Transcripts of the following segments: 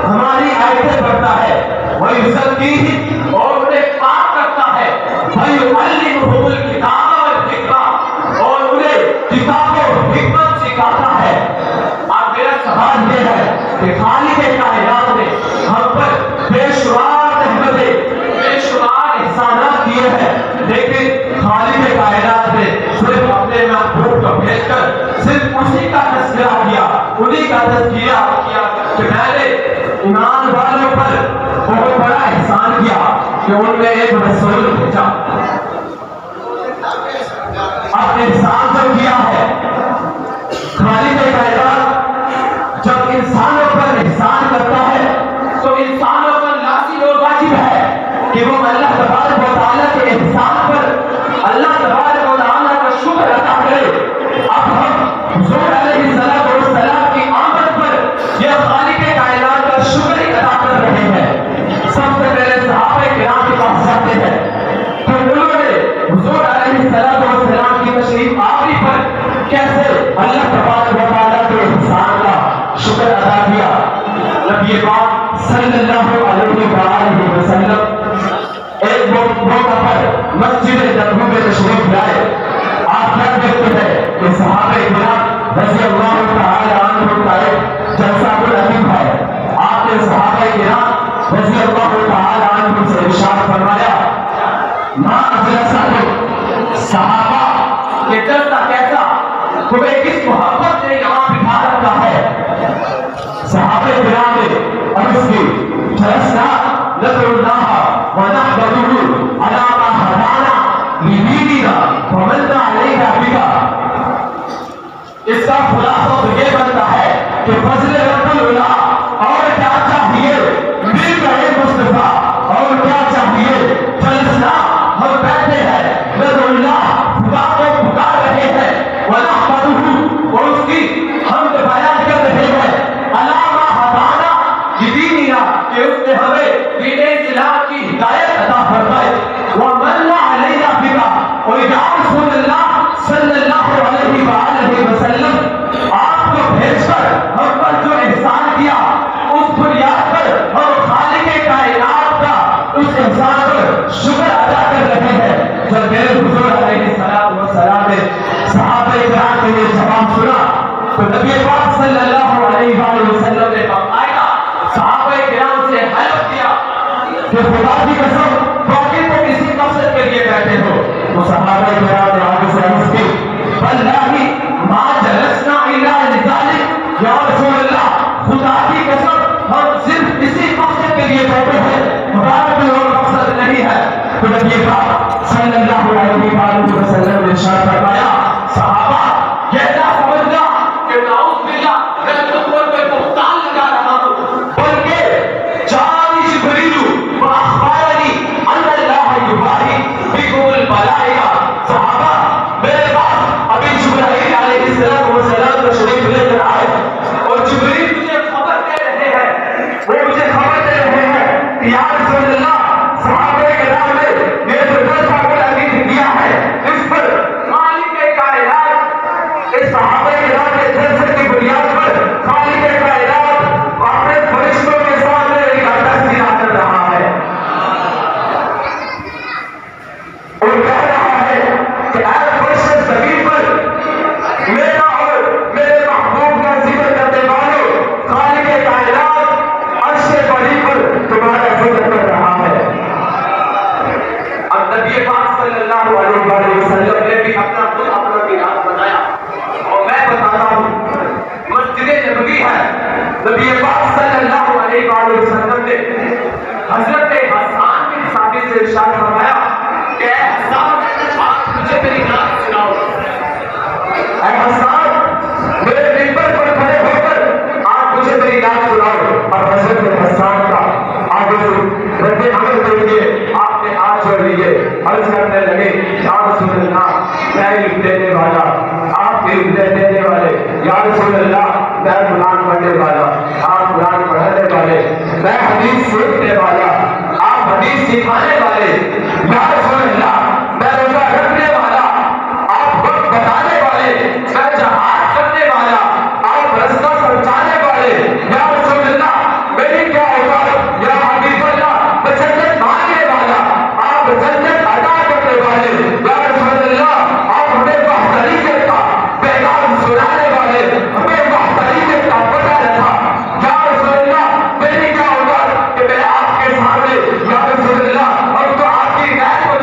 ہماری آیتیں پڑھتا ہے وہ عزت کی اور انہیں ایک رسول بھیجا. اب انسان جو کیا ہے خالق کائنات جب انسانوں پر احسان کرتا ہے تو انسانوں پر لازم اور واجب ہے کہ وہ اللہ تبارک و تعالیٰ کے احسان پر اللہ تبارک و تعالیٰ کا شکر ادا کرے. اب ہم حضور علیہ السلام کی آمد پر یہ خالق کائنات کا شکر ادا کر رہے ہیں. سب سے پہلے صحابہ کرام کے پاس جاتے ہیں تو انہوں نے حضور علیہ السلام کی تشریف آوری پر کیسے اللہ تبارک و تعالیٰ کے احسان کا شکر ادا کیا. نبی پاک صلی اللہ علیہ وآلہ وسلم ایک موقع پر مسجد نبوی میں تشریف لائے. آپ کیا دیکھتے ہیں کہ صحابہ کرام رضی اللہ تعالی عنہم کا ایک جلسہ العظیم ہے. آپ نے صحابہ کرام رضی اللہ تعالی عنہم سے ارشاد فرمایا ما اجلسکم. صحابہ یہ جلسہ کیسا, تمہیں کس محبت نے یہاں بٹھا رکھا ہے. صحابہ کرام نے عرض کی جلسنا ندعو اللہ ونحمده علی ما ہدانا لدیننا ومن علینا بنا. اس کا خلاصہ تو یہ بنتا ہے کہ فضل رب العلا اور کیا چاہیے مل رہے مصطفیٰ اور کیا چاہیے. جلسنا ہم بیٹھے ہیں ندعو اللہ خدا کو پکار رہے ہیں ونحمده اور اس کی حمد بیان کر رہے ہیں علی ما ہدانا لدیننا کہ اس نے ہمیں دین اسلام کی ہدایت عطا فرمائے. ومن علینا بنا اور یا رسول اللہ صلی اللہ علیہ وآلہ وسلم آپ کو بھیج کر ہم پر جو احسان کیا اس بنیاد پر ہم خالق کائنات کا اس احسان پر شکر ادا کر رہے ہیں. جب میرے حضور علیہ السلام نے صحابہ کرام کے یہ جواب سنا تو نبی پاک صلی اللہ علیہ وآلہ وسلم نے باقاعدہ صحابہ کرام سے حلف کیا کہ خدا کی قسم باقی تو کسی مقصد کے لیے بیٹھے ہو. تو صحابہ کرام نے آگے سے عرض کی واللہ ما جلسنا الا لذلک یا رسول اللہ خدا کی قسم ہم صرف اسی مقصد کے لیے بیٹھے ہیں, ہمارا کوئی اور مقصد نہیں ہے. تو نبی پاک صلی اللہ علیہ وآلہ وسلم نے ارشاد فرمایا صحابہ یہ نہ سمجھنا کہ نعوذ باللہ میں تم پر کوئی بہتان لگا رہا ہوں, بلکہ جاءنی جبریل واخبرنی ان اللہ یباہی بکم الملائکہ. صحابہ میرے پاس ابھی جبرائیل علیہ السلام تشریف لے کر آئے اور جبریل مجھے خبر دے رہے ہیں, وہ مجھے خبر دے رہے ہیں کہ یا رسول اللہ صحابہ کرام نے یہ جو جلسہ العظیم کیا ہے اس پر خالق کائنات اس صحابہ کرام کے جلسے کی بنیاد پر خالق کائنات اپنے فرشتوں کے سامنے ایک تصویر کر رہا ہے اور کہہ رہا ہے کہ اے فرشتے زمین پر میرا اور میرے محبوب کا ذکر کرنے والوں خالق کائنات عرش بری پر تمہارا ذکر کر رہا ہے. اب نبی پاک صلی اللہ علیہ وسلم نے بھی اپنا میراث بتایا اور میں بتاتا ہوں. مسجد نبوی ہے, نبی پاک صلی اللہ علیہ وسلم نے حضرت حسان بن ثابت سے ارشاد فرمایا کہ اے حسان آپ مجھے میری نعت سناؤ. اے حسان میرے منبر پر کھڑے ہو کر آپ مجھے میری نعت سناؤ. اور حضرت حسان کا آگے سے رد عمل دیکھیے آپ نے ہاتھ چھوڑ لیے, عرض کرنے لگے یا رسول اللہ میں علم دینے والا, آپ علم دینے والے, یا رسول اللہ میں قرآن پڑھنے والا, آپ قرآن پڑھنے والے, میں حدیث سیکھنے والا, آپ حدیث سکھانے والے, یا رسول اللہ میں روزہ رکھنے والا, آپ وقت بتانے والے, میں جہاد کرنے والا, آپ رستہ سمجھانے والے, یا رسول اللہ میری کیا اوقات, یا حبیب اللہ میں جنت مانگنے والا, آپ جنت ادا کرنے والے, یا رسول اللہ آپ ہمیں بہتری کا پیغام سنانے والے, ہمیں بہتری کا پتہ رکھا. یا رسول اللہ میری کیا اوقات کہ میں آپ کے سامنے یا رسول اللہ ہم تو آپ کی رائے کو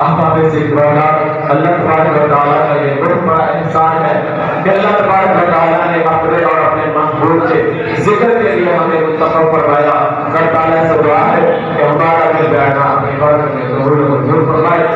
احباب ذکراللہ، اللہ تبارک و تعالیٰ کا یہ بہت بڑا احسان ہے کہ اللہ تبارک و تعالیٰ نے اپنے اور اپنے محبوب کے ذکر کے لیے ہمیں منتخب فرمایا۔ اللہ تعالیٰ سے دعا ہے کہ ہمارا دل بیٹھنا اپنی بات میں ضرور فرمائے۔